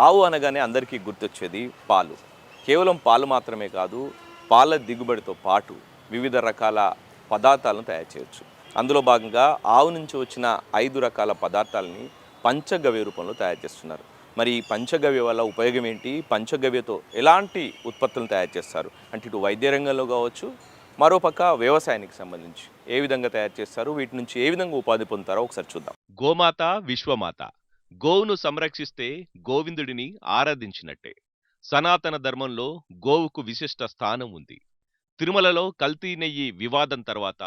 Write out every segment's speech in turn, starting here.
ఆవు అనగానే అందరికీ గుర్తొచ్చేది పాలు. కేవలం పాలు మాత్రమే కాదు, పాల దిగుబడితో పాటు వివిధ రకాల పదార్థాలను తయారు చేయొచ్చు. అందులో భాగంగా ఆవు నుంచి వచ్చిన 5 రకాల పదార్థాలని పంచగవ్య రూపంలో తయారు చేస్తున్నారు. మరి ఈ పంచగవ్య వల్ల ఉపయోగం ఏంటి? పంచగవ్యతో ఎలాంటి ఉత్పత్తులను తయారు చేస్తారు? అంటే ఇటు వైద్య రంగంలో కావచ్చు, మరోపక్క వ్యవసాయానికి సంబంధించి ఏ విధంగా తయారు చేస్తారు, వీటి నుంచి ఏ విధంగా ఉపాధి పొందుతారో ఒకసారి చూద్దాం. గోమాత విశ్వమాత. గోవును సంరక్షిస్తే గోవిందుడిని ఆరాధించినట్టే. సనాతన ధర్మంలో గోవుకు విశిష్ట స్థానం ఉంది. తిరుమలలో కల్తీ నెయ్యి వివాదం తర్వాత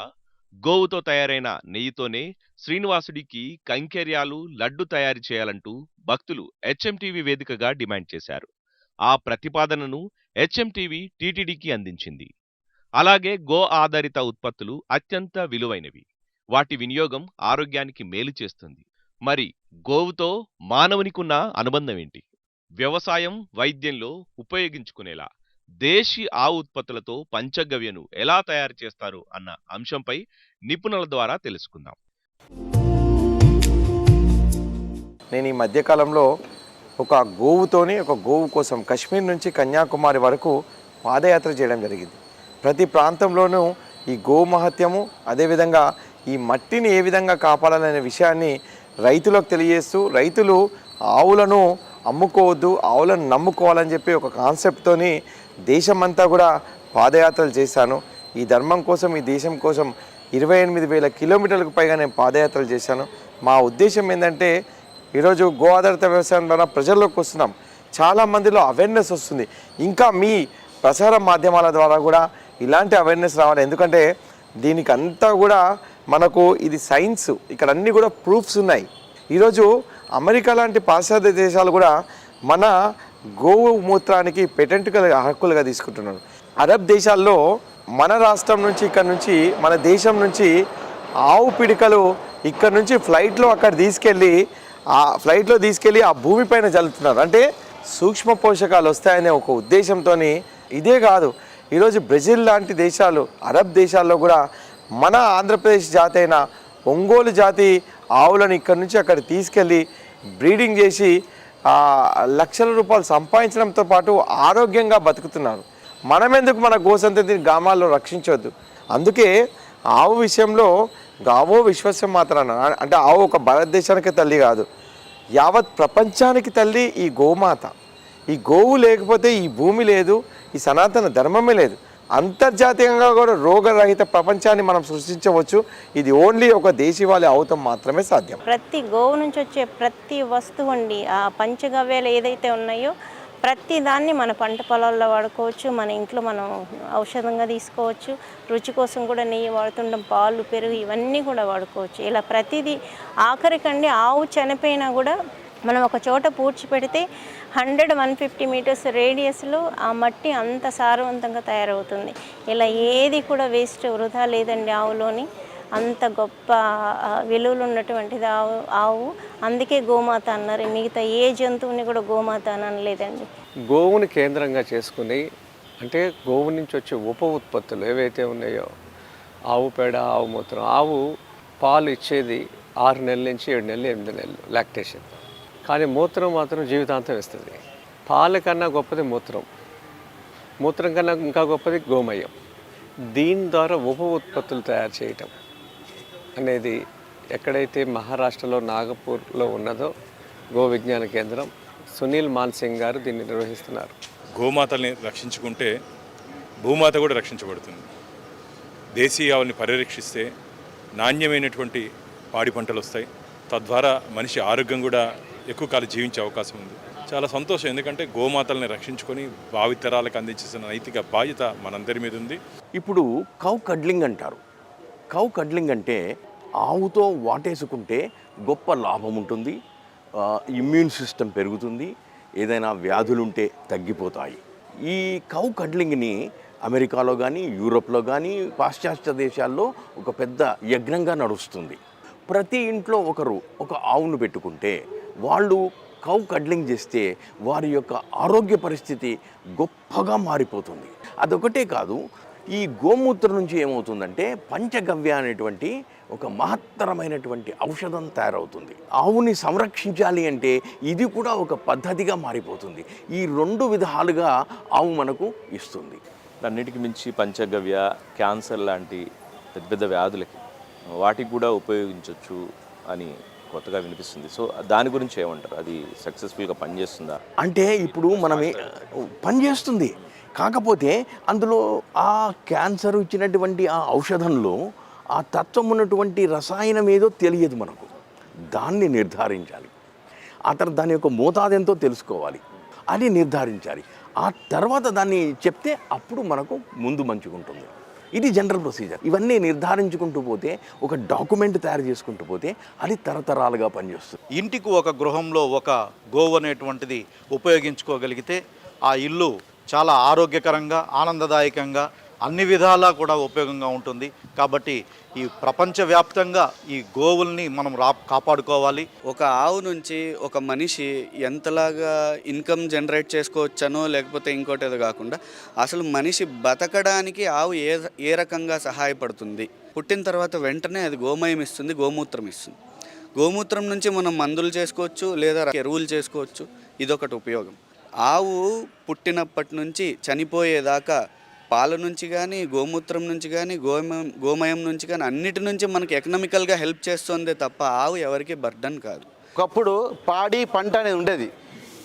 గోవుతో తయారైన నెయ్యితోనే శ్రీనివాసుడికి కైంకర్యాలు, లడ్డు తయారు చేయాలంటూ భక్తులు హెచ్ఎంటీవీ వేదికగా డిమాండ్ చేశారు. ఆ ప్రతిపాదనను హెచ్ఎంటీవీ టీటీడీకి అందించింది. అలాగే గో ఆధారిత ఉత్పత్తులు అత్యంత విలువైనవి. వాటి వినియోగం ఆరోగ్యానికి మేలు చేస్తుంది. మరి గోవుతో మానవునికున్న అనుబంధం ఏంటి? వ్యవసాయం, వైద్యంలో ఉపయోగించుకునేలా దేశీ ఆవు ఉత్పత్తులతో పంచగవ్యను ఎలా తయారు చేస్తారు అన్న అంశంపై నిపుణుల ద్వారా తెలుసుకుందాం. నేను ఈ మధ్యకాలంలో ఒక గోవు కోసం కశ్మీర్ నుంచి కన్యాకుమారి వరకు పాదయాత్ర చేయడం జరిగింది. ప్రతి ప్రాంతంలోనూ ఈ గోవు మహత్యము, అదేవిధంగా ఈ మట్టిని ఏ విధంగా కాపాడాలనే విషయాన్ని రైతులకు తెలియజేస్తూ, రైతులు ఆవులను అమ్ముకోవద్దు, ఆవులను నమ్ముకోవాలని చెప్పి ఒక కాన్సెప్ట్తోని దేశమంతా కూడా పాదయాత్రలు చేశాను. ఈ ధర్మం కోసం, ఈ దేశం కోసం 28,000 కిలోమీటర్లకు పైగా నేను పాదయాత్రలు చేశాను. మా ఉద్దేశం ఏంటంటే, ఈరోజు గో ఆధారిత వ్యవసాయం ద్వారా ప్రజల్లోకి వస్తున్నాం. చాలామందిలో అవేర్నెస్ వస్తుంది. ఇంకా మీ ప్రసార మాధ్యమాల ద్వారా కూడా ఇలాంటి అవేర్నెస్ రావాలి. ఎందుకంటే దీనికి అంతా కూడా మనకు ఇది సైన్స్, ఇక్కడ అన్నీ కూడా ప్రూఫ్స్ ఉన్నాయి. ఈరోజు అమెరికా లాంటి పాశ్చాత్య దేశాలు కూడా మన గోవు మూత్రానికి పేటెంట్ హక్కులుగా తీసుకుంటున్నారు. అరబ్ దేశాల్లో మన రాష్ట్రం నుంచి, ఇక్కడ నుంచి, మన దేశం నుంచి ఆవు పిడికలు ఇక్కడ నుంచి ఫ్లైట్లో అక్కడ తీసుకెళ్ళి ఆ భూమిపైన జల్లుతున్నారు. అంటే సూక్ష్మ పోషకాలు వస్తాయనే ఒక ఉద్దేశంతో. ఇదే కాదు, ఈరోజు బ్రెజిల్ లాంటి దేశాలు, అరబ్ దేశాల్లో కూడా మన ఆంధ్రప్రదేశ్ జాతి అయిన ఒంగోలు జాతి ఆవులను ఇక్కడ నుంచి అక్కడ తీసుకెళ్ళి బ్రీడింగ్ చేసి లక్షల రూపాయలు సంపాదించడంతో పాటు ఆరోగ్యంగా బతుకుతున్నారు. మనమెందుకు మన గోసంతతిని గ్రామాల్లో రక్షించవద్దు? అందుకే ఆవు విషయంలో గావో విశ్వస్యం మాత్రాన, అంటే ఆవు ఒక భారతదేశానికి తల్లి కాదు, యావత్ ప్రపంచానికి తల్లి ఈ గోమాత. ఈ గోవు లేకపోతే ఈ భూమి లేదు, ఈ సనాతన ధర్మమే లేదు. అంతర్జాతీయంగా కూడా రోగరహిత ప్రపంచాన్ని మనం సృష్టించవచ్చు. ఇది ఓన్లీ ఒక దేశీవాళి అవుతాం మాత్రమే సాధ్యం. ప్రతి గోవు నుంచి వచ్చే ప్రతి వస్తువు అండి, ఆ పంచగవ్యాలు ఏదైతే ఉన్నాయో ప్రతి దాన్ని మన పంట పొలాల్లో వాడుకోవచ్చు, మన ఇంట్లో మనం ఔషధంగా తీసుకోవచ్చు. రుచి కోసం కూడా నెయ్యి వాడుతుంటాం, పాలు, పెరుగు ఇవన్నీ కూడా వాడుకోవచ్చు. ఇలా ప్రతిదీ, ఆఖరికండి ఆవు చనిపోయినా కూడా మనం ఒక చోట పూడ్చిపెడితే 100-150 మీటర్స్ రేడియస్లో ఆ మట్టి అంత సారవంతంగా తయారవుతుంది. ఇలా ఏది కూడా వేస్ట్, వృధా లేదండి ఆవులోని. అంత గొప్ప విలువలు ఉన్నటువంటిది ఆవు. అందుకే గోమాత అన్నారు. మిగతా ఏ జంతువుని కూడా గోమాత అని అనలేదండి. గోవుని కేంద్రంగా చేసుకుని, అంటే గోవు నుంచి వచ్చే ఉప ఉత్పత్తులు ఏవైతే ఉన్నాయో, ఆవు పేడ, ఆవు మూత్రం. ఆవు పాలు ఇచ్చేది 6 నెలల నుంచి 7 నెలలు, 8 నెలలు లాక్టేషన్. కానీ మూత్రం మాత్రం జీవితాంతం ఇస్తుంది. పాల కన్నా గొప్పది మూత్రం, మూత్రం కన్నా ఇంకా గొప్పది గోమయం. దీని ద్వారా ఉప ఉత్పత్తులు తయారు చేయటం అనేది ఎక్కడైతే మహారాష్ట్రలో నాగపూర్లో ఉన్నదో గో విజ్ఞాన కేంద్రం, సునీల్ మాన్సింగ్ గారు దీన్ని నిర్వహిస్తున్నారు. గోమాతల్ని రక్షించుకుంటే భూమాత కూడా రక్షించబడుతుంది. దేశీయ ఆవుల్ని పరిరక్షిస్తే నాణ్యమైనటువంటి పాడి పంటలు వస్తాయి. తద్వారా మనిషి ఆరోగ్యం కూడా ఎక్కువ కాలం జీవించే అవకాశం ఉంది. చాలా సంతోషం, ఎందుకంటే గోమాతల్ని రక్షించుకొని భావితరాలకు అందించాల్సిన నైతిక బాధ్యత మనందరి మీద ఉంది. ఇప్పుడు కౌ కడ్లింగ్ అంటారు. కౌ కడ్లింగ్ అంటే ఆవుతో వాటేసుకుంటే గొప్ప లాభం ఉంటుంది, ఇమ్యూన్ సిస్టమ్ పెరుగుతుంది, ఏదైనా వ్యాధులుంటే తగ్గిపోతాయి. ఈ కౌ కడ్లింగ్ని అమెరికాలో కానీ, యూరోప్లో కానీ, పాశ్చాత్య దేశాల్లో ఒక పెద్ద యజ్ఞంగా నడుస్తుంది. ప్రతి ఇంట్లో ఒకరు ఒక ఆవును పెట్టుకుంటే వాళ్ళు కౌ కడ్లింగ్ చేస్తే వారి యొక్క ఆరోగ్య పరిస్థితి గొప్పగా మారిపోతుంది. అదొకటే కాదు, ఈ గోమూత్రం నుంచి ఏమవుతుందంటే పంచగవ్య అనేటువంటి ఒక మహత్తరమైనటువంటి ఔషధం తయారవుతుంది. ఆవుని సంరక్షించాలి అంటే ఇది కూడా ఒక పద్ధతిగా మారిపోతుంది. ఈ 2 విధాలుగా ఆవు మనకు ఇస్తుంది. అన్నిటికి మించి పంచగవ్య క్యాన్సర్ లాంటి పెద్ద పెద్ద వ్యాధులకి వాటికి కూడా ఉపయోగించవచ్చు అని కొత్తగా వినిపిస్తుంది. సో దాని గురించి ఏమంటారు? అది సక్సెస్ఫుల్గా పనిచేస్తుందా? అంటే ఇప్పుడు మనం పనిచేస్తుంది, కాకపోతే అందులో ఆ క్యాన్సర్ ఇచ్చినటువంటి ఆ ఔషధంలో ఆ తత్వం ఉన్నటువంటి రసాయనం ఏదో తెలియదు మనకు. దాన్ని నిర్ధారించాలి. ఆ తర్వాత దాని యొక్క మోతాదు ఎంతో తెలుసుకోవాలి, అది నిర్ధారించాలి. ఆ తర్వాత దాన్ని చెప్తే అప్పుడు మనకు ముందు మంచిగుంటుంది. ఇది జనరల్ ప్రొసీజర్. ఇవన్నీ నిర్ధారించుకుంటూ పోతే, ఒక డాక్యుమెంట్ తయారు చేసుకుంటూ పోతే అది తరతరాలుగా పనిచేస్తుంది. ఇంటికి ఒక గృహంలో ఒక గోవు అనేటువంటిది ఉపయోగించుకోగలిగితే ఆ ఇల్లు చాలా ఆరోగ్యకరంగా, ఆనందదాయకంగా, అన్ని విధాలా కూడా ఉపయోగంగా ఉంటుంది. కాబట్టి ఈ ప్రపంచవ్యాప్తంగా ఈ గోవుల్ని మనం కాపాడుకోవాలి. ఒక ఆవు నుంచి ఒక మనిషి ఎంతలాగా ఇన్కమ్ జనరేట్ చేసుకోవచ్చనో లేకపోతే ఇంకోటి ఏదో కాకుండా అసలు మనిషి బతకడానికి ఆవు ఏ రకంగా సహాయపడుతుంది. పుట్టిన తర్వాత వెంటనే అది గోమయం ఇస్తుంది, గోమూత్రం ఇస్తుంది. గోమూత్రం నుంచి మనం మందులు చేసుకోవచ్చు, లేదా ఎరువులు చేసుకోవచ్చు. ఇదొకటి ఉపయోగం. ఆవు పుట్టినప్పటి నుంచి చనిపోయేదాకా పాల నుంచి కానీ, గోమూత్రం నుంచి కానీ, గోమయం నుంచి కానీ అన్నిటి నుంచి మనకి ఎకనామికల్గా హెల్ప్ చేస్తుందే తప్ప ఆవు ఎవరికి బర్డన్ కాదు. ఒకప్పుడు పాడి పంట అనేది ఉండేది.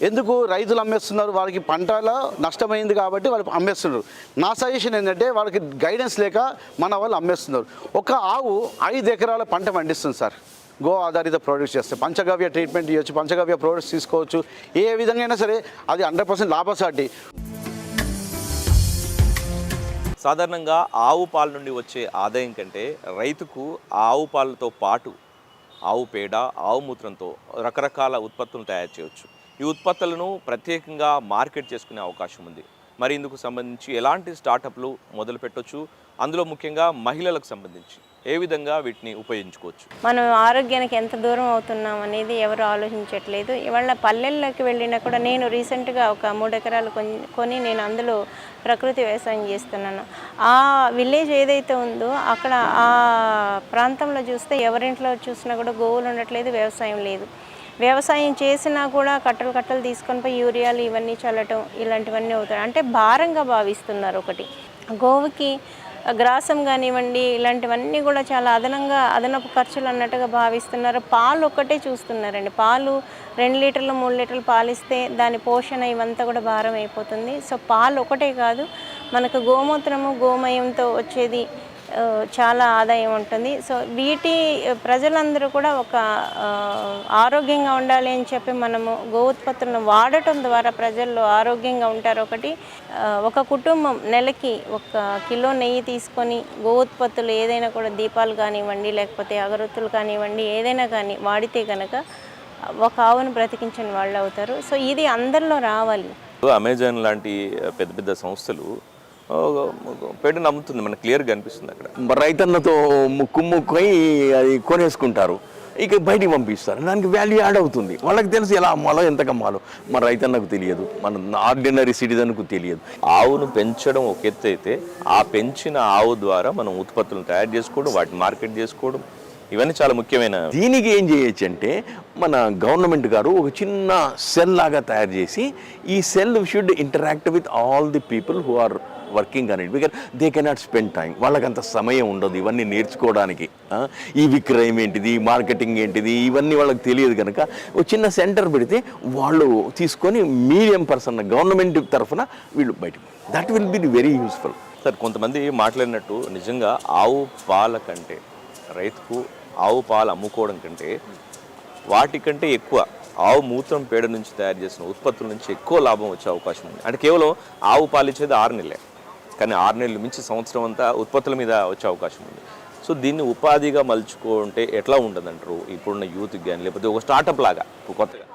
ఎందుకు రైతులు అమ్మేస్తున్నారు? వాళ్ళకి పంటలో నష్టమైంది కాబట్టి వాళ్ళు అమ్మేస్తున్నారు. నా సజెషన్ ఏంటంటే వాళ్ళకి గైడెన్స్ లేక మన వాళ్ళు అమ్మేస్తున్నారు. ఒక ఆవు 5 ఎకరాల పంట పండిస్తుంది సార్. గో ఆధారిత ప్రోడక్ట్స్ చేస్తే పంచగవ్య ట్రీట్మెంట్ ఇవ్వచ్చు, పంచగవ్య ప్రోడక్ట్స్ తీసుకోవచ్చు. ఏ విధంగా అయినా సరే అది 100% లాభసాటి. సాధారణంగా ఆవు పాల నుండి వచ్చే ఆదాయం కంటే రైతుకు ఆవు పాలతో పాటు ఆవు పేడ, ఆవు మూత్రంతో రకరకాల ఉత్పత్తులను తయారు చేయవచ్చు. ఈ ఉత్పత్తులను ప్రత్యేకంగా మార్కెట్ చేసుకునే అవకాశం ఉంది. మరి ఇందుకు సంబంధించి ఎలాంటి స్టార్టప్లు మొదలు పెట్టవచ్చు, అందులో ముఖ్యంగా మహిళలకు సంబంధించి ఏ విధంగా వీటిని ఉపయోగించుకోవచ్చు? మనం ఆరోగ్యానికి ఎంత దూరం అవుతున్నాం అనేది ఎవరు ఆలోచించట్లేదు. ఇవాళ పల్లెల్లోకి వెళ్ళినా కూడా నేను రీసెంట్గా ఒక 3 ఎకరాలు కొని నేను అందులో ప్రకృతి వ్యవసాయం చేస్తున్నాను. ఆ విలేజ్ ఏదైతే ఉందో అక్కడ ఆ ప్రాంతంలో చూస్తే ఎవరింట్లో చూసినా కూడా గోవులు ఉండట్లేదు, వ్యవసాయం లేదు. వ్యవసాయం చేసినా కూడా కట్టలు తీసుకొని పోయి యూరియాలు ఇవన్నీ చల్లటం ఇలాంటివన్నీ అవుతాయి. అంటే భారంగా భావిస్తున్నారు. ఒకటి గోవుకి గ్రాసం కానివ్వండి, ఇలాంటివన్నీ కూడా చాలా అదనపు ఖర్చులు అన్నట్టుగా భావిస్తున్నారు. పాలు ఒక్కటే చూస్తున్నారండి. పాలు 2 లీటర్లు 3 లీటర్లు పాలిస్తే దాని పోషణ ఇవంతా కూడా భారం అయిపోతుంది. సో పాలు ఒకటే కాదు, మనకు గోమూత్రము, గోమయంతో వచ్చేది చాలా ఆదాయం ఉంటుంది. సో వీటి ప్రజలందరూ కూడా ఒక ఆరోగ్యంగా ఉండాలి అని చెప్పి మనము గో ఉత్పత్తులను వాడటం ద్వారా ప్రజల్లో ఆరోగ్యంగా ఉంటారు. ఒక కుటుంబం నెలకి 1 కిలో నెయ్యి తీసుకొని గో ఉత్పత్తులు ఏదైనా కూడా దీపాలు కానివ్వండి, లేకపోతే అగరొత్తులు కానివ్వండి, ఏదైనా కానీ వాడితే కనుక ఒక ఆవును బ్రతికించిన వాళ్ళు అవుతారు. సో ఇది అందరిలో రావాలి. అమెజాన్ లాంటి పెద్ద పెద్ద సంస్థలు పేడ నమ్ముతుంది, మనకు క్లియర్గా అనిపిస్తుంది. అక్కడ రైతన్నతో ముక్కుయి అది కొనేసుకుంటారు, ఇక బయటికి పంపిస్తారు. దానికి వాల్యూ యాడ్ అవుతుంది. వాళ్ళకి తెలుసు ఎలా అమ్మాలో, ఎంత కమ్మాలో. మన రైతన్నకు తెలియదు, మన ఆర్డినరీ సిటిజన్కు తెలియదు. ఆవును పెంచడం ఒక ఎత్తు అయితే, ఆ పెంచిన ఆవు ద్వారా మనం ఉత్పత్తులను తయారు చేసుకోవడం, వాటిని మార్కెట్ చేసుకోవడం, ఇవన్నీ చాలా ముఖ్యమైన. దీనికి ఏం చేయొచ్చు అంటే మన గవర్నమెంట్ గారు ఒక చిన్న సెల్ లాగా తయారు చేసి, ఈ cell should interact with all the people who are working అని, because they cannot spend time. వాళ్ళకంత సమయం ఉండదు ఇవన్నీ నేర్చుకోవడానికి. ఈ విక్రయం ఏంటిది, మార్కెటింగ్ ఏంటిది, ఇవన్నీ వాళ్ళకి తెలియదు కనుక ఒక చిన్న సెంటర్ పెడితే వాళ్ళు తీసుకొని మీడియం పర్సన్ గవర్నమెంట్ తరఫున వీళ్ళు బయటకు, that will be very useful. Sir, కొంతమంది మాట్లాడినట్టు నిజంగా ఆవు పాల కంటే, రైతుకు ఆవు పాలు అమ్ముకోవడం కంటే వాటికంటే ఎక్కువ ఆవు మూత్రం పేడ నుంచి తయారు చేసిన ఉత్పత్తుల నుంచి ఎక్కువ లాభం వచ్చే అవకాశం ఉంది. అంటే కేవలం ఆవు పాలు ఇచ్చేది 6 నెలలే, కానీ 6 నెలలు మించి సంవత్సరం అంతా ఉత్పత్తుల మీద వచ్చే అవకాశం ఉంది. సో దీన్ని ఉపాధిగా మలుచుకుంటే ఎట్లా ఉంటుంది అంటారు ఇప్పుడున్న యూత్కి కానీ, లేకపోతే ఒక స్టార్టప్ లాగా కొత్తగా?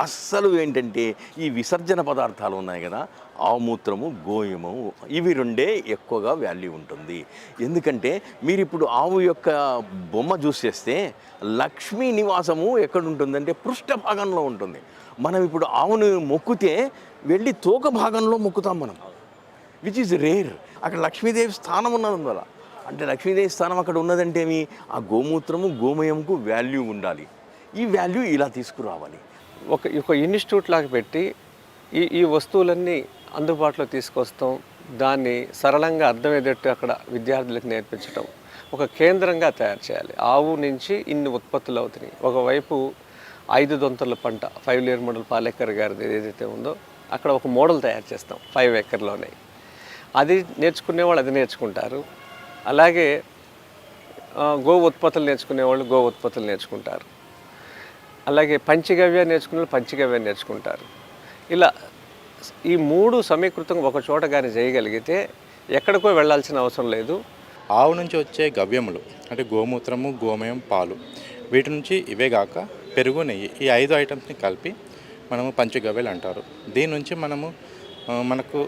అస్సలు ఏంటంటే ఈ విసర్జన పదార్థాలు ఉన్నాయి కదా, ఆవుమూత్రము, గోయము, ఇవి 2 ఎక్కువగా వాల్యూ ఉంటుంది. ఎందుకంటే మీరు ఇప్పుడు ఆవు యొక్క బొమ్మ చూసేస్తే లక్ష్మీ నివాసము ఎక్కడ ఉంటుందంటే పృష్ఠ భాగంలో ఉంటుంది. మనం ఇప్పుడు ఆవును మొక్కితే వెళ్ళి తోక భాగంలో మొక్కుతాం మనం. Which is rare. అక్కడ లక్ష్మీదేవి స్థానం ఉన్నది అందువల్ల. అంటే లక్ష్మీదేవి స్థానం అక్కడ ఉన్నదంటే ఏమి, ఆ గోమూత్రము గోమయంకు వాల్యూ ఉండాలి. ఈ వాల్యూ ఇలా తీసుకురావాలి. ఒక ఇన్స్టిట్యూట్ లాగా పెట్టి ఈ వస్తువులన్నీ అందుబాటులో తీసుకొస్తాం, దాన్ని సరళంగా అర్థమయ్యేటట్టు అక్కడ విద్యార్థులకు నేర్పించడం, ఒక కేంద్రంగా తయారు చేయాలి. ఆవు నుంచి ఇన్ని ఉత్పత్తులు అవుతున్నాయి. ఒకవైపు 5 దొంతల పంట 5 లేయర్ మోడల్ పాలేకర్ గారిది ఏదైతే ఉందో అక్కడ ఒక మోడల్ తయారు చేస్తాం 5 ఎకర్లోనే. అది నేర్చుకునేవాళ్ళు అది నేర్చుకుంటారు. అలాగే గో ఉత్పత్తులు నేర్చుకునేవాళ్ళు గో ఉత్పత్తులు నేర్చుకుంటారు. అలాగే పంచగవ్య నేర్చుకునే వాళ్ళు పంచగవ్య నేర్చుకుంటారు. ఇలా ఈ 3 సమీకృతంగా ఒక చోట కానీ చేయగలిగితే ఎక్కడికో వెళ్ళాల్సిన అవసరం లేదు. ఆవు నుంచి వచ్చే గవ్యములు అంటే గోమూత్రము, గోమయం, పాలు, వీటి నుంచి ఇవే కాక పెరుగు, నెయ్యి, ఈ 5 ఐటమ్స్ని కలిపి మనము పంచగవ్యలు అంటారు. దీని నుంచి మనకు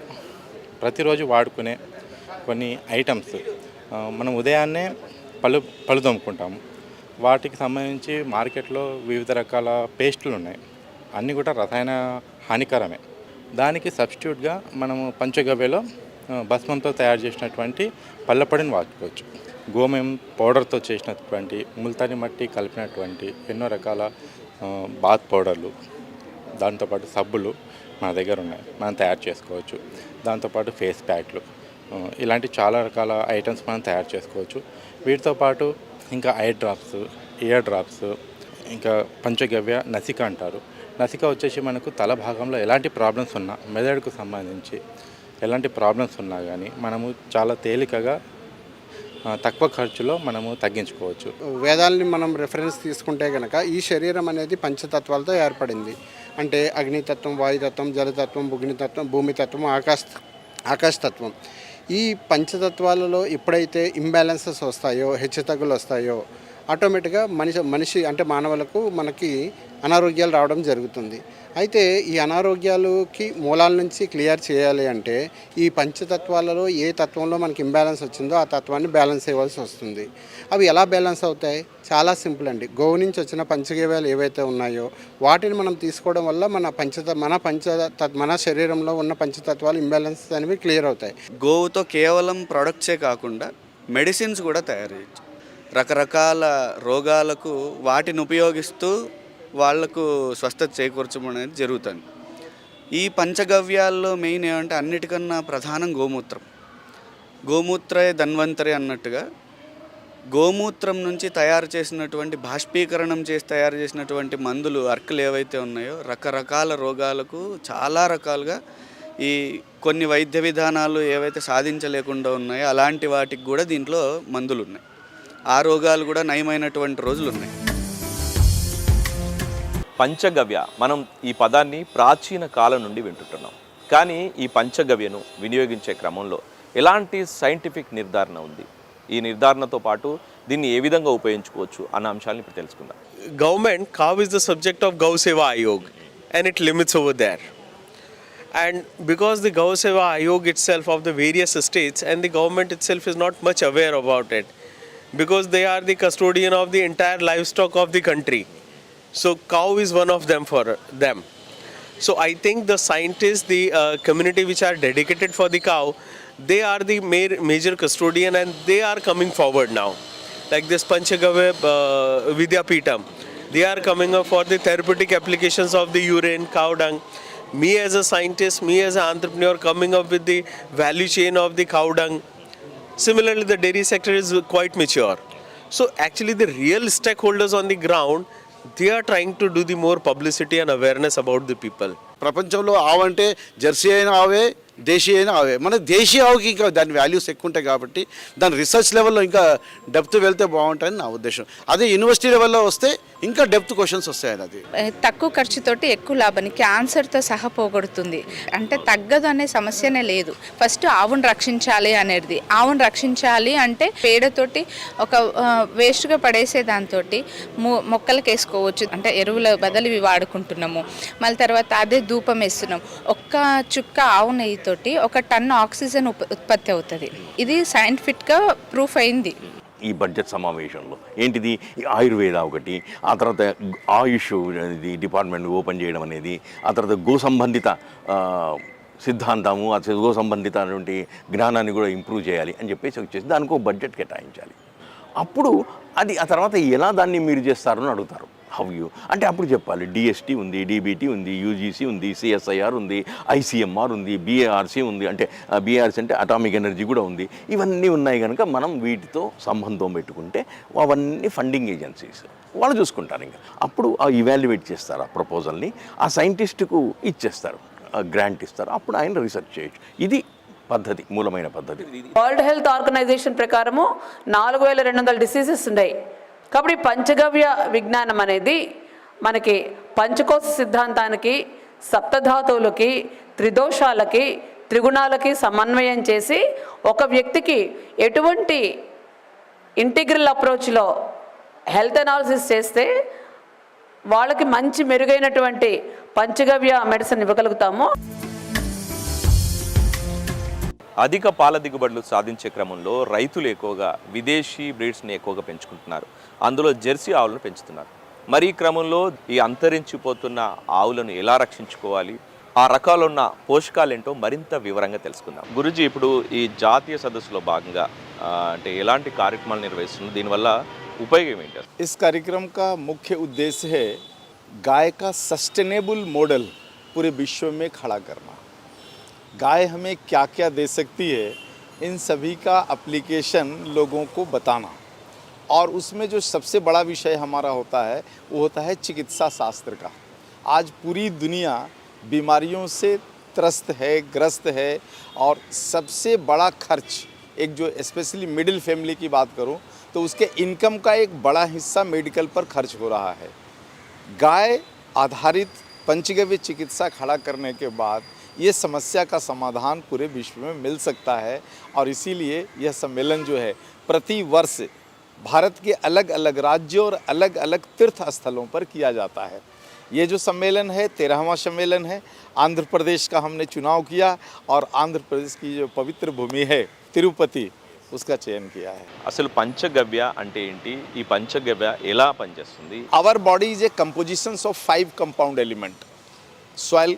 ప్రతిరోజు వాడుకునే కొన్ని ఐటమ్స్, మనం ఉదయాన్నే పళ్ళు తోముకుంటాము. వాటికి సంబంధించి మార్కెట్లో వివిధ రకాల పేస్టులు ఉన్నాయి. అన్నీ కూడా రసాయన హానికరమే. దానికి సబ్స్టిట్యూట్గా మనము పంచగవ్యలో భస్మంతో తయారు చేసినటువంటి పళ్ళపొడిని వాడుకోవచ్చు. గోమయం పౌడర్తో చేసినటువంటి, ముల్తాని మట్టి కలిపినటువంటి ఎన్నో రకాల బాత్ పౌడర్లు, దాంతోపాటు సబ్బులు మన దగ్గర ఉన్నాయి, మనం తయారు చేసుకోవచ్చు. దాంతోపాటు ఫేస్ ప్యాక్లు, ఇలాంటి చాలా రకాల ఐటమ్స్ మనం తయారు చేసుకోవచ్చు. వీటితో పాటు ఇంకా ఐ డ్రాప్స్, ఇయర్ డ్రాప్స్, ఇంకా పంచగవ్య నసిక అంటారు. నసిక వచ్చేసి మనకు తల భాగంలో ఎలాంటి ప్రాబ్లమ్స్ ఉన్నా, మెదడుకు సంబంధించి ఎలాంటి ప్రాబ్లమ్స్ ఉన్నా కానీ మనము చాలా తేలికగా తక్కువ ఖర్చులో మనము తగ్గించుకోవచ్చు. వేదాలని మనం రెఫరెన్స్ తీసుకుంటే కనుక ఈ శరీరం అనేది పంచతత్వాలతో ఏర్పడింది. అంటే అగ్నితత్వం, వాయుతత్వం, జలతత్వం, భూమితత్వం, ఆకాశతత్వం. ఈ పంచతత్వాలలో ఎప్పుడైతే ఇంబ్యాలెన్సెస్ వస్తాయో, హెచ్చుతగ్గులు వస్తాయో, ఆటోమేటిక్గా మనిషి అంటే మానవులకు మనకి అనారోగ్యాలు రావడం జరుగుతుంది. అయితే ఈ అనారోగ్యాలకి మూలాల నుంచి క్లియర్ చేయాలి అంటే ఈ పంచతత్వాలలో ఏ తత్వంలో మనకి ఇంబ్యాలెన్స్ వచ్చిందో ఆ తత్వాన్ని బ్యాలెన్స్ అవ్వాల్సి వస్తుంది. అవి ఎలా బ్యాలెన్స్ అవుతాయి? చాలా సింపుల్ అండి. గోవు నుంచి వచ్చిన పంచగవ్యాలు ఏవైతే ఉన్నాయో వాటిని మనం తీసుకోవడం వల్ల మన శరీరంలో ఉన్న పంచతత్వాలు ఇంబ్యాలెన్స్ అనేవి క్లియర్ అవుతాయి. గోవుతో కేవలం ప్రొడక్ట్సే కాకుండా మెడిసిన్స్ కూడా తయారు చేయొచ్చు. రకరకాల రోగాలకు వాటిని ఉపయోగిస్తూ వాళ్లకు స్వస్థత చేకూర్చడం అనేది జరుగుతుంది. ఈ పంచగవ్యాల్లో మెయిన్ ఏమంటే అన్నిటికన్నా ప్రధానం గోమూత్రం. గోమూత్రే ధన్వంతరి అన్నట్టుగా గోమూత్రం నుంచి తయారు చేసినటువంటి, బాష్పీకరణం చేసి తయారు చేసినటువంటి మందులు, అర్కులు ఏవైతే ఉన్నాయో రకరకాల రోగాలకు చాలా రకాలుగా ఈ కొన్ని వైద్య విధానాలు ఏవైతే సాధించలేకుండా ఉన్నాయో అలాంటి వాటికి కూడా దీంట్లో మందులు ఉన్నాయి. ఆ రోగాలు కూడా నయమైనటువంటి రోజులు ఉన్నాయి. పంచగవ్య, మనం ఈ పదాన్ని ప్రాచీన కాలం నుండి వింటుంటున్నాం. కానీ ఈ పంచగవ్యను వినియోగించే క్రమంలో ఎలాంటి సైంటిఫిక్ నిర్ధారణ ఉంది? ఈ నిర్ధారణతో పాటు దీన్ని ఏ విధంగా ఉపయోగించుకోవచ్చు అన్న అంశాలను ఇప్పుడు తెలుసుకుందాం. Government, cow is the subject of Gau Seva Ayog and it limits over there. And because the Gau Seva Ayog itself of the various states and the government itself is not much aware about it, because they are the custodian of the entire livestock of the country. So cow is one of them for them. So I think the scientists, the community which are dedicated for the cow, they are the major custodian and they are coming forward now. Like this Panchagavya Vidyapeetham, they are coming up for the therapeutic applications of the urine, cow dung. Me as a scientist, me as an entrepreneur coming up with the value chain of the cow dung. Similarly, the dairy sector is quite mature. So actually the real stakeholders on the ground, they are trying to do the more publicity and awareness about the people. ప్రపంచంలో ఆవు అంటే Jersey అయిన ఆవే, దేశీ అయిన ఆవే. మన దేశీ ఆవుకి ఇంకా దాని values ఎక్కువ ఉంటాయి కాబట్టి దాని రీసెర్చ్ లెవెల్లో ఇంకా డెప్త్ వెళ్తే బాగుంటుందని నా ఉద్దేశం. అదే యూనివర్సిటీ లెవెల్లో వస్తే ఇంకా డెప్త్ క్వశ్చన్స్ వస్తాయి. అది తక్కువ ఖర్చుతోటి ఎక్కువ లాభాన్ని క్యాన్సర్తో సహా పోగొడుతుంది. అంటే తగ్గదు అనే సమస్యనే లేదు. ఫస్ట్ ఆవును రక్షించాలి అనేది, ఆవును రక్షించాలి అంటే పేడతోటి ఒక వేస్ట్గా పడేసే దాంతో మొక్కలకు వేసుకోవచ్చు. అంటే ఎరువుల బదులు ఇవి వాడుకుంటున్నాము. మళ్ళీ తర్వాత అదే ధూపం వేస్తున్నాం. ఒక్క చుక్క ఆవు నెయ్యితోటి 1 టన్ను ఆక్సిజన్ ఉత్పత్తి అవుతుంది. ఇది సైంటిఫిక్గా ప్రూఫ్ అయింది. ఈ బడ్జెట్ సమావేశంలో ఏంటిది, ఆయుర్వేద ఒకటి, ఆ తర్వాత ఆయుష్ డిపార్ట్మెంట్ ఓపెన్ చేయడం అనేది, ఆ తర్వాత గో సంబంధిత సిద్ధాంతము ఆ చదువు సంబంధితమైనటువంటి జ్ఞానాన్ని కూడా ఇంప్రూవ్ చేయాలి అని చెప్పేసి వచ్చేసి దానికి ఒక బడ్జెట్ కేటాయించాలి. అప్పుడు అది ఆ తర్వాత ఎలా దాన్ని మీరు చేస్తారని అడుగుతారు. హౌ యూ అంటే అప్పుడు చెప్పాలి డిఎస్టీ ఉంది, డిబిటీ ఉంది, యూజీసీ ఉంది, సిఎస్ఐఆర్ ఉంది, ఐసీఎంఆర్ ఉంది, బిఏఆర్సీ ఉంది, అంటే బిఏఆర్సీ అంటే అటామిక్ ఎనర్జీ కూడా ఉంది. ఇవన్నీ ఉన్నాయి కనుక మనం వీటితో సంబంధం పెట్టుకుంటే అవన్నీ ఫండింగ్ ఏజెన్సీస్ వాళ్ళు చూసుకుంటారు. ఇంకా అప్పుడు ఇవాల్యుయేట్ చేస్తారు ఆ ప్రపోజల్ని, ఆ సైంటిస్ట్కు ఇచ్చేస్తారు, గ్రాంట్ ఇస్తారు, అప్పుడు ఆయన రీసెర్చ్ చేయొచ్చు. ఇది పద్ధతి, మూలమైన పద్ధతి. వరల్డ్ హెల్త్ ఆర్గనైజేషన్ ప్రకారము 4200 డిసీజెస్ ఉన్నాయి. కాబట్టి పంచగవ్య విజ్ఞానం అనేది మనకి పంచకోశ సిద్ధాంతానికి, సప్తధాతువులకి, త్రిదోషాలకి, త్రిగుణాలకి సమన్వయం చేసి ఒక వ్యక్తికి ఎటువంటి ఇంటిగ్రల్ అప్రోచ్లో హెల్త్ అనాలిసిస్ చేస్తే వాళ్ళకి మంచి మెరుగైనటువంటి పంచగవ్య మెడిసిన్ ఇవ్వగలుగుతాము. అధిక పాల దిగుబడులు సాధించే క్రమంలో రైతులు ఎక్కువగా విదేశీ బ్రీడ్స్ని ఎక్కువగా పెంచుకుంటున్నారు. అందులో జెర్సీ ఆవులను పెంచుతున్నారు. మరి ఈ క్రమంలో ఈ అంతరించిపోతున్న ఆవులను ఎలా రక్షించుకోవాలి, ఆ రకాలున్న పోషకాలేంటో మరింత వివరంగా తెలుసుకుందాం. గురుజీ, ఇప్పుడు ఈ జాతీయ సదస్సులో భాగంగా అంటే ఎలాంటి కార్యక్రమాలు నిర్వహిస్తున్నారు, దీనివల్ల ఉపయోగం ఏంటి? इस कार्यक्रम का मुख्य उद्देश्य है गाय का सस्टेनेबल मॉडल पूरे विश्व में खड़ा करना. गाय हमें क्या क्या दे सकती है, इन सभी का एप्लीकेशन लोगों को बताना. और उसमें जो सबसे बड़ा विषय हमारा होता है वो होता है चिकित्सा शास्त्र का. आज पूरी दुनिया बीमारियों से त्रस्त है, ग्रस्त है, और सबसे बड़ा खर्च एक जो स्पेशली मिडिल फैमिली की बात करूं तो उसके इनकम का एक बड़ा हिस्सा मेडिकल पर खर्च हो रहा है. गाय आधारित पंचगव्य चिकित्सा खड़ा करने के बाद ये समस्या का समाधान पूरे विश्व में मिल सकता है. और इसीलिए यह सम्मेलन जो है प्रति वर्ष भारत के अलग अलग राज्यों और अलग अलग तीर्थ स्थलों पर किया जाता है. ये जो सम्मेलन है 13वां सम्मेलन है. आंध्र प्रदेश का हमने चुनाव किया और आंध्र प्रदेश की जो पवित्र भूमि है तिरुपति, उसका चयन किया है. అసలు పంచగవ్య అంటే ఏంటి, ఈ పంచగవ్య ఎలా పనిచేస్తుంది? Our body is a compositions of 5 compound element. Soil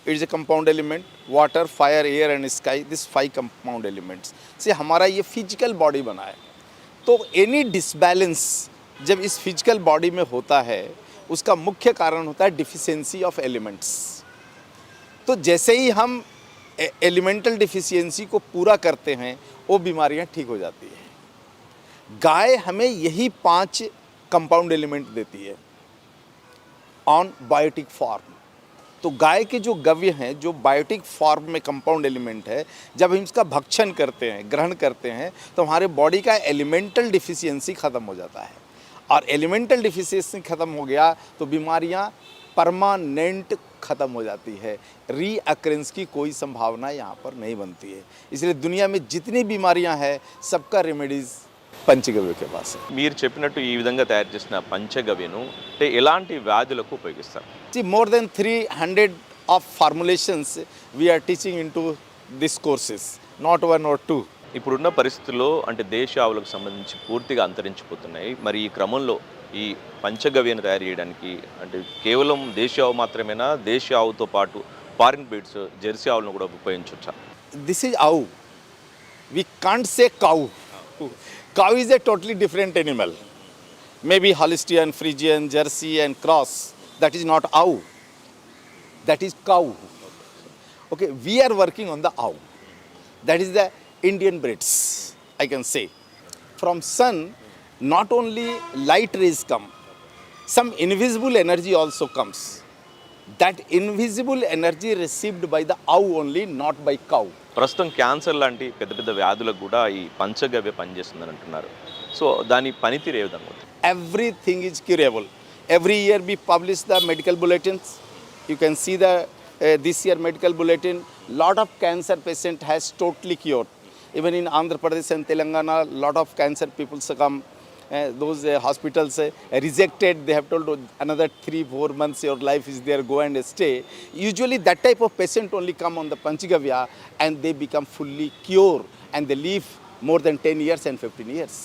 is a compound element, water, fire, air and sky, this 5 compound elements से हमारा ये फिजिकल बॉडी बना है. तो एनी डिसबैलेंस जब इस फिजिकल बॉडी में होता है उसका मुख्य कारण होता है डिफिशियंसी ऑफ एलिमेंट्स. तो जैसे ही हम एलिमेंटल डिफिशियंसी को पूरा करते हैं वो बीमारियां ठीक हो जाती है. गाय हमें यही 5 कंपाउंड एलिमेंट देती है ऑन बायोटिक फॉर्म. तो गाय के जो गव्य हैं, जो बायोटिक फॉर्म में कंपाउंड एलिमेंट है, जब हम इसका भक्षण करते हैं, ग्रहण करते हैं, तो हमारे बॉडी का एलिमेंटल डिफिशियंसी ख़त्म हो जाता है. और एलिमेंटल डिफिशियंसी ख़त्म हो गया तो बीमारियां परमानेंट ख़त्म हो जाती है. रीअक्रेंस की कोई संभावना यहाँ पर नहीं बनती है. इसलिए दुनिया में जितनी बीमारियां हैं सबका रेमेडीज़ పంచగవ్య के पास है. మీరు చెప్పినట్టు ఈ విధంగా తయారు చేసిన పంచగవ్యను అంటే ఎలాంటి వ్యాధులకు ఉపయోగిస్తారు? See, more than 300 of formulations we are teaching into these courses, not 1 or 2. ఇప్పుడున్న పరిస్థితుల్లో అంటే దేశీ ఆవులకు సంబంధించి పూర్తిగా అంతరించిపోతున్నాయి. మరి ఈ క్రమంలో ఈ పంచగవ్యను తయారు చేయడానికి అంటే కేవలం దేశీ ఆవు మాత్రమేనా, దేశీ ఆవుతో పాటు ఫారిన్ బ్రీడ్స్ జెర్సీ ఆవులను కూడా ఉపయోగించవచ్చా? This is cow. We can't say cow. Cow is a totally different animal. Maybe Holstein, Friesian, Jersey and cross. That is not cow. That is cow. Okay, we are working on the cow. That is the Indian breeds, I can say. From sun, not only light rays come, some invisible energy also comes. That invisible energy received by the cow only, not by cow. ప్రస్తుతం cancer లాంటి పెద్ద పెద్ద వ్యాధులకు కూడా ఈ పంచగవ్య పనిచేస్తుందని అంటున్నారు. So దాని పనితీరు ఏ విధంగా ఉంటుంది? Everything is curable. Every year we publish the medical bulletins. You can see the this year medical bulletin. Lot of cancer patient has totally cured. Even in Andhra Pradesh and Telangana, lot of cancer people succumb. Those hospitals rejected. They have told another 3-4 months your life is there, go and stay. Usually that type of patient only come on the Panchagavya and they become fully cured and they live more than 10 years and 15 years.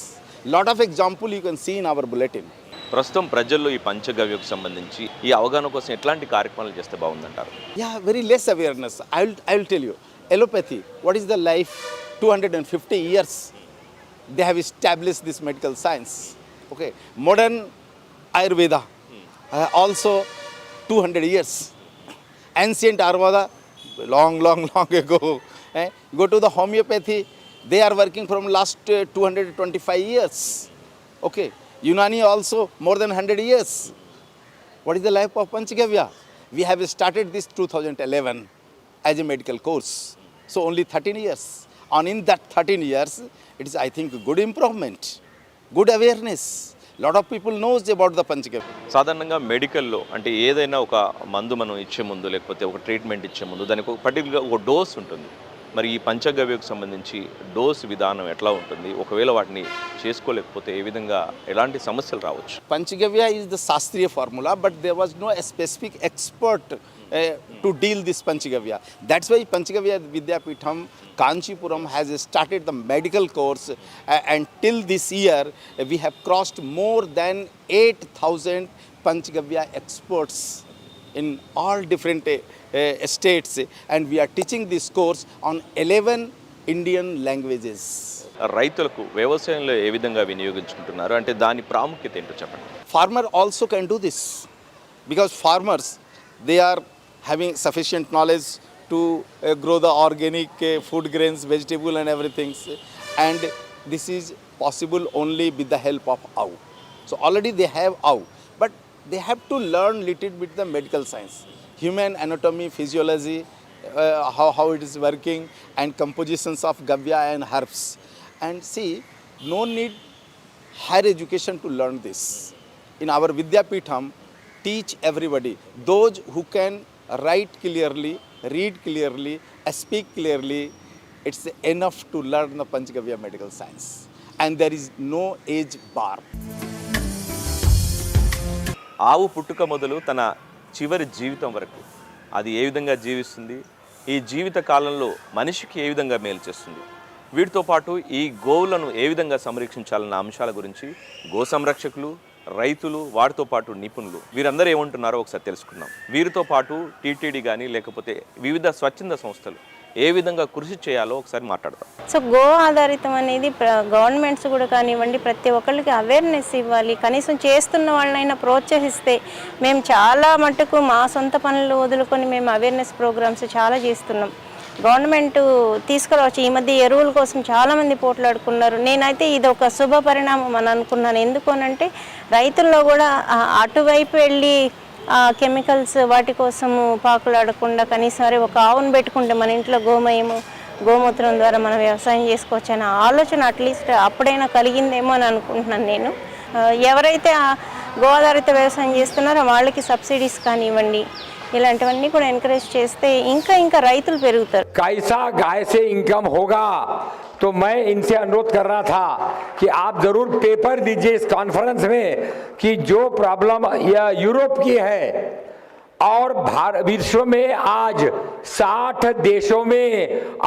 Lot of example you can see in our bulletin. ప్రస్తుతం ప్రజల్లో ఈ పంచగవ్యకు సంబంధించి ఈ అవగాహన కోసం ఎట్లాంటి కార్యక్రమాలు చేస్తే బాగుందంటారు? Yeah, very less awareness. I will tell you. Allopathy, what is the life? 250 years they have established this medical science. Okay, modern Ayurveda also 200 years. Ancient Ayurveda, long ago. Go to the homeopathy, they are working from last 225 years. Okay, Unani also more than 100 years. What is the life of Panchagavya? We have started this 2011 as a medical course. So only 13 years. And in that 13 years, it is, I think, good improvement, good awareness. Lot of people knows about the Panchagavya. సాధారణంగా మెడికల్లో అంటే ఏదైనా ఒక మందు మనం ఇచ్చే ముందు లేకపోతే ఒక ట్రీట్మెంట్ ఇచ్చే ముందు దానికి ఒక పర్టికులర్గా ఒక డోస్ ఉంటుంది. మరి ఈ పంచగవ్యకు సంబంధించి డోస్ విధానం ఎట్లా ఉంటుంది? ఒకవేళ వాటిని చేసుకోలేకపోతే ఏ విధంగా ఎలాంటి సమస్యలు రావచ్చు? Panchagavya is the Shastriya formula, but there was no specific expert to deal this Panchagavya. That's why Panchagavya Vidyapitham Kanchipuram has started the medical course, and till this year we have crossed more than 8,000 Panchagavya experts in all different states, and we are teaching this course on 11 Indian languages. రైతులకు వ్యవసాయంలో ఏ విధంగా వినియోగించుకుంటున్నారు అంటే దాని ప్రాముఖ్యత ఏంటో చెప్పండి. Farmer also can do this because farmers, they are having sufficient knowledge to grow the organic food grains, vegetable and everything, and this is possible only with the help of AU. So already they have AU, but they have to learn little bit the medical science, human anatomy, physiology, how it is working, and compositions of gavya and herbs. And see, no need higher education to learn this. In our Vidyapitham, teach everybody. Those who can write clearly, read clearly, speak clearly, it's enough to learn the Panchagavya medical science. And there is no age bar. ఆవు పుట్టుక మొదలు తన చివరి జీవితం వరకు అది ఏ విధంగా జీవిస్తుంది, ఈ జీవిత కాలంలో మనిషికి ఏ విధంగా మేలు చేస్తుంది, వీటితో పాటు ఈ గోవులను ఏ విధంగా సంరక్షించాలన్న అంశాల గురించి గో సంరక్షకులు, రైతులు, వారితో పాటు నిపుణులు వీరందరూ ఏమంటున్నారో ఒకసారి తెలుసుకుందాం. వీరితో పాటు టీటీడీ కానీ లేకపోతే వివిధ స్వచ్ఛంద సంస్థలు ఏ విధంగా కృషి చేయాలో ఒకసారి మాట్లాడదాం. సో గో ఆధారితం అనేది గవర్నమెంట్స్ కూడా కానివ్వండి ప్రతి ఒక్కరికి అవేర్నెస్ ఇవ్వాలి. కనీసం చేస్తున్న వాళ్ళనైనా ప్రోత్సహిస్తే మేము చాలా మటుకు మా సొంత పనులు వదులుకొని మేము అవేర్నెస్ ప్రోగ్రామ్స్ చాలా చేస్తున్నాం. గవర్నమెంట్ తీసుకురావచ్చు. ఈ మధ్య ఎరువుల కోసం చాలామంది పోట్లాడుకున్నారు. నేనైతే ఇది ఒక శుభ పరిణామం అని అనుకున్నాను. ఎందుకు అనంటే రైతుల్లో కూడా అటువైపు వెళ్ళి కెమికల్స్ వాటి కోసము పాకులాడకుండా కనీసం ఒక ఆవును పెట్టుకుంటే మన ఇంట్లో గోమూత్రం ద్వారా మనం వ్యవసాయం చేసుకోవచ్చు అనే ఆలోచన అట్లీస్ట్ అప్పుడైనా కలిగిందేమో అని అనుకుంటున్నాను నేను. ఎవరైతే గో ఆధారిత వ్యవసాయం చేస్తున్నారో వాళ్ళకి సబ్సిడీస్ కానివ్వండి ఇలాంటివన్నీ కూడా ఎంకరేజ్ చేస్తే ఇంకా రైతులు పెరుగుతారు. कैसा गाय से इनकम होगा तो मैं इनसे अनुरोध कर रहा था कि आप जरूर पेपर दीजिए इस कॉन्फ्रेंस में कि जो प्रॉब्लम यह यूरोप की है और विश्व में आज 60 देशों में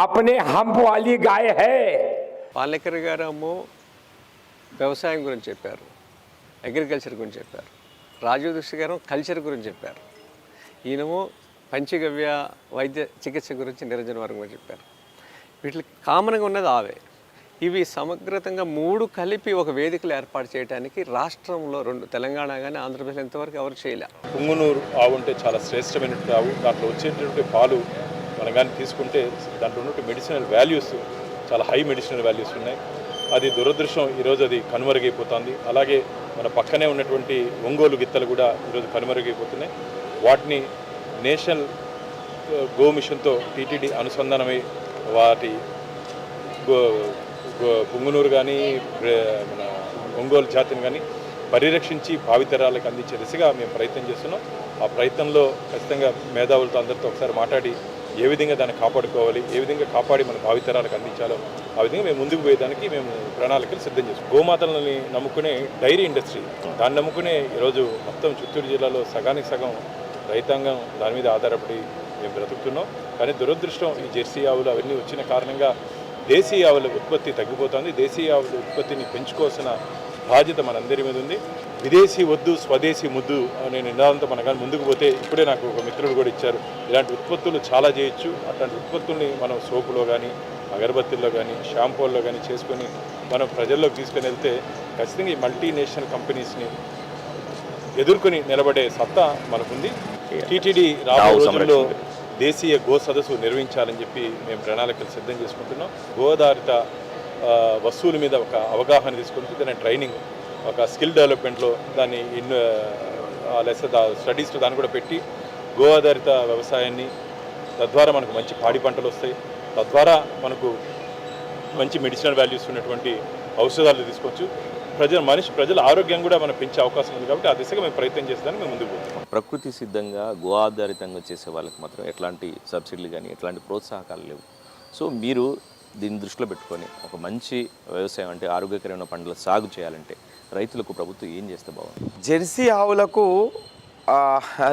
अपने हम्प वाली गाय है. పాలేకర్ గారేమో వ్యవసాయం గురించి చెప్పారు, అగ్రికల్చర్ గురించి చెప్పారు. రాజీవ్ దృష్టి గారు కల్చర్ గురించి చెప్పారు. ఈయనమో పంచగవ్య వైద్య చికిత్స గురించి నిరంజన వర్మ చెప్పారు. వీటికి కామన్గా ఉన్నది ఆవే. ఇవి సమగ్రతంగా మూడు కలిపి ఒక వేదికలు ఏర్పాటు చేయడానికి రాష్ట్రంలో తెలంగాణ కానీ ఆంధ్రప్రదేశ్ ఎంతవరకు ఎవరు చేయలే. పుంగునూరు ఆవు అంటే చాలా శ్రేష్టమైనటువంటి ఆవు. దాంట్లో వచ్చేటటువంటి పాలు మనం కానీ తీసుకుంటే దాంట్లో ఉన్నటువంటి మెడిసినల్ వాల్యూస్ చాలా హై మెడిసినల్ వాల్యూస్ ఉన్నాయి. అది దురదృష్టం ఈరోజు అది కనుమరుగైపోతుంది. అలాగే మన పక్కనే ఉన్నటువంటి ఒంగోలు గిత్తలు కూడా ఈరోజు కనుమరుగైపోతున్నాయి. వాటిని నేషనల్ గో మిషన్తో టీటీడీ అనుసంధానమై వాటి పుంగునూరు కానీ మన ఒంగోలు జాతిని కానీ పరిరక్షించి భావితరాలకు అందించే దిశగా మేము ప్రయత్నం చేస్తున్నాం. ఆ ప్రయత్నంలో ఖచ్చితంగా మేధావులతో అందరితో ఒకసారి మాట్లాడి ఏ విధంగా దాన్ని కాపాడుకోవాలి, ఏ విధంగా కాపాడి మన భావితరాలకు అందించాలో ఆ విధంగా మేము ముందుకు పోయేదానికి మేము ప్రణాళికలు సిద్ధం చేస్తాం. గోమాతలని నమ్ముకునే డైరీ ఇండస్ట్రీ, దాన్ని నమ్ముకునే ఈరోజు మొత్తం చిత్తూరు జిల్లాలో సగానికి సగం రైతాంగం దాని మీద ఆధారపడి మేము బ్రతుకుతున్నాం. కానీ దురదృష్టం ఈ జెర్సీ ఆవులు అవన్నీ వచ్చిన కారణంగా దేశీయ ఆవుల ఉత్పత్తి తగ్గిపోతుంది. దేశీయ ఆవుల ఉత్పత్తిని పెంచుకోవాల్సిన బాధ్యత మనందరి మీద ఉంది. విదేశీ వద్దు స్వదేశీ ముద్దు అనే నినాదంతో మనం కానీ ముందుకు పోతే, ఇప్పుడే నాకు ఒక మిత్రుడు కూడా ఇచ్చారు, ఇలాంటి ఉత్పత్తులు చాలా చేయొచ్చు. అట్లాంటి ఉత్పత్తుల్ని మనం సోపులో కానీ, అగరబత్తుల్లో కానీ, షాంపూల్లో కానీ చేసుకొని మనం ప్రజల్లోకి తీసుకొని వెళ్తే ఖచ్చితంగా ఈ మల్టీనేషనల్ కంపెనీస్ని ఎదుర్కొని నిలబడే సత్తా మనకుంది. టీటీడీ రాబోయే రోజుల్లో దేశీయ గో సదస్సు నిర్వహించాలని చెప్పి మేము ప్రణాళికలు సిద్ధం చేసుకుంటున్నాం. గోధారిత వస్తువుల మీద ఒక అవగాహన తీసుకుంటే దాని ట్రైనింగ్, ఒక స్కిల్ డెవలప్మెంట్లో దాన్ని స్టడీస్లో దాన్ని కూడా పెట్టి గో ఆధారిత వ్యవసాయాన్ని, తద్వారా మనకు మంచి పాడి పంటలు వస్తాయి, తద్వారా మనకు మంచి మెడిసినల్ వాల్యూస్ ఉన్నటువంటి ఔషధాలు తీసుకోవచ్చు. ప్రజల ఆరోగ్యం కూడా మనం పెంచే అవకాశం ఉంది. కాబట్టి ఆ దిశగా మేము ప్రయత్నం చేస్తామని మేము ముందుకు పోతాం. ప్రకృతి సిద్ధంగా గో ఆధారితంగా చేసే వాళ్ళకి మాత్రం ఎట్లాంటి సబ్సిడీలు కానీ ఎట్లాంటి ప్రోత్సాహకాలు లేవు. సో మీరు దీన్ని దృష్టిలో పెట్టుకొని ఒక మంచి వ్యవసాయం అంటే ఆరోగ్యకరమైన పంటల సాగు చేయాలంటే రైతులకు ప్రభుత్వం ఏం చేస్తే బాగుంది? జెర్సీ ఆవులకు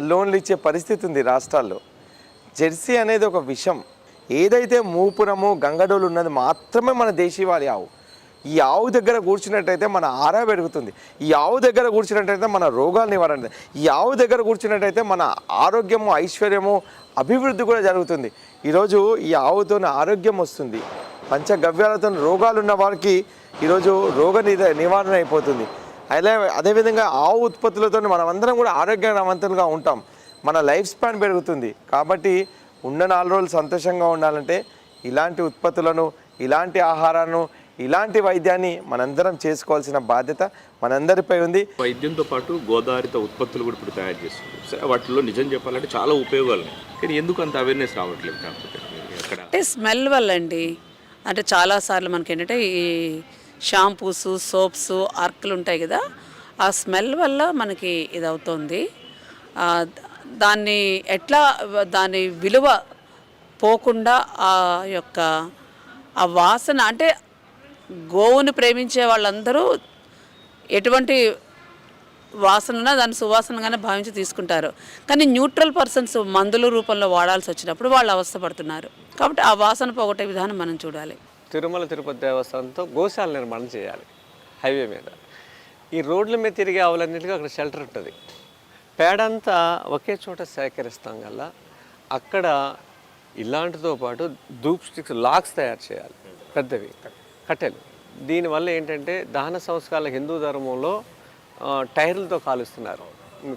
లోన్లు ఇచ్చే పరిస్థితి ఉంది రాష్ట్రాల్లో. జెర్సీ అనేది ఒక విషం. ఏదైతే మూపురము గంగడోలు ఉన్నది మాత్రమే మన దేశీవాళీ ఆవు. ఈ ఆవు దగ్గర కూర్చున్నట్టయితే మన ఆరా పెరుగుతుంది. ఈ ఆవు దగ్గర కూర్చున్నట్టయితే మన రోగాలు నివారణ. ఈ ఆవు దగ్గర కూర్చున్నట్టయితే మన ఆరోగ్యము, ఐశ్వర్యము, అభివృద్ధి కూడా జరుగుతుంది. ఈరోజు ఈ ఆవుతో ఆరోగ్యం వస్తుంది. పంచగవ్యాలతో రోగాలు ఉన్న వారికి ఈరోజు రోగ నివారణ అయిపోతుంది. అదేవిధంగా ఆవు ఉత్పత్తులతో మనమందరం కూడా ఆరోగ్యవంతులుగా ఉంటాం. మన లైఫ్ స్పాన్ పెరుగుతుంది. కాబట్టి ఉన్న 4 రోజులు సంతోషంగా ఉండాలంటే ఇలాంటి ఉత్పత్తులను, ఇలాంటి ఆహారాన్ని, ఇలాంటి వైద్యాన్ని మనందరం చేసుకోవాల్సిన బాధ్యత మనందరిపై ఉంది. వైద్యంతో పాటు గోదావరిత ఉత్పత్తులు కూడా ఇప్పుడు తయారు చేస్తుంది. సరే, వాటిలో నిజం చెప్పాలంటే చాలా ఉపయోగాలు ఉన్నాయి. కానీ ఎందుకు అంత అవేర్నెస్ రావట్లేదు? కాకపోతే అంటే స్మెల్ వల్ల అండి. అంటే చాలాసార్లు మనకి ఏంటంటే ఈ షాంపూస్, సోప్స్, అర్కులు ఉంటాయి కదా, ఆ స్మెల్ వల్ల మనకి ఇది అవుతుంది. దాని విలువ పోకుండా ఆ వాసన, అంటే గోవుని ప్రేమించే వాళ్ళందరూ ఎటువంటి వాసన దాన్ని సువాసనగానే భావించి తీసుకుంటారు. కానీ న్యూట్రల్ పర్సన్స్ మందుల రూపంలో వాడాల్సి వచ్చినప్పుడు వాళ్ళు అవస్థపడుతున్నారు. కాబట్టి ఆ వాసన పోగొట్టే విధానం మనం చూడాలి. తిరుమల తిరుపతి దేవస్థానంతో గోశాల నిర్మాణం చేయాలి హైవే మీద. ఈ రోడ్ల మీద తిరిగే ఆవులన్నిటికీ అక్కడ షెల్టర్ ఉంటుంది. పేడంతా ఒకే చోట సేకరిస్తాం వల్ల అక్కడ ఇలాంటితో పాటు ధూప్ స్టిక్స్, లాక్స్ తయారు చేయాలి, పెద్దవి కట్టెలు. దీనివల్ల ఏంటంటే దహన సంస్కారాల హిందూ ధర్మంలో టైర్లతో కాలుస్తున్నారు,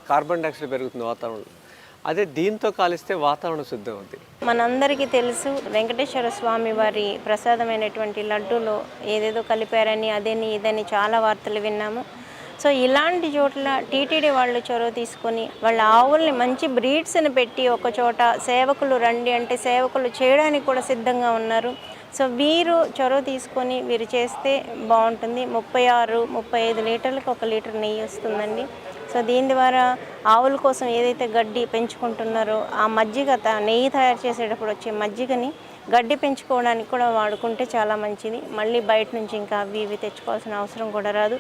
కార్బన్ డైఆక్సైడ్ పెరుగుతుంది వాతావరణంలో. అదే దీంతో కాలిస్తే వాతావరణం శుద్ధం అవుతుంది. మనందరికీ తెలుసు, వెంకటేశ్వర స్వామి వారి ప్రసాదమైనటువంటి లడ్డూలో ఏదేదో కలిపారని, అదని ఇదని చాలా వార్తలు విన్నాము. సో ఇలాంటి చోట్ల టీటీడీ వాళ్ళు చొరవ తీసుకొని వాళ్ళ ఆవుల్ని మంచి బ్రీడ్స్ని పెట్టి ఒక చోట సేవకులు రండి అంటే సేవకులు చేయడానికి కూడా సిద్ధంగా ఉన్నారు. సో వీరు చొరవ తీసుకొని వీరు చేస్తే బాగుంటుంది. 36-35 లీటర్లకు 1 లీటర్ నెయ్యి వస్తుందండి. సో దీని ద్వారా ఆవుల కోసం ఏదైతే గడ్డి పెంచుకుంటున్నారో ఆ మజ్జిగ, నెయ్యి తయారు చేసేటప్పుడు వచ్చే మజ్జిగని గడ్డి పెంచుకోవడానికి కూడా వాడుకుంటే చాలా మంచిది. మళ్ళీ బయట నుంచి ఇంకా అవి ఇవి తెచ్చుకోవాల్సిన అవసరం కూడా రాదు.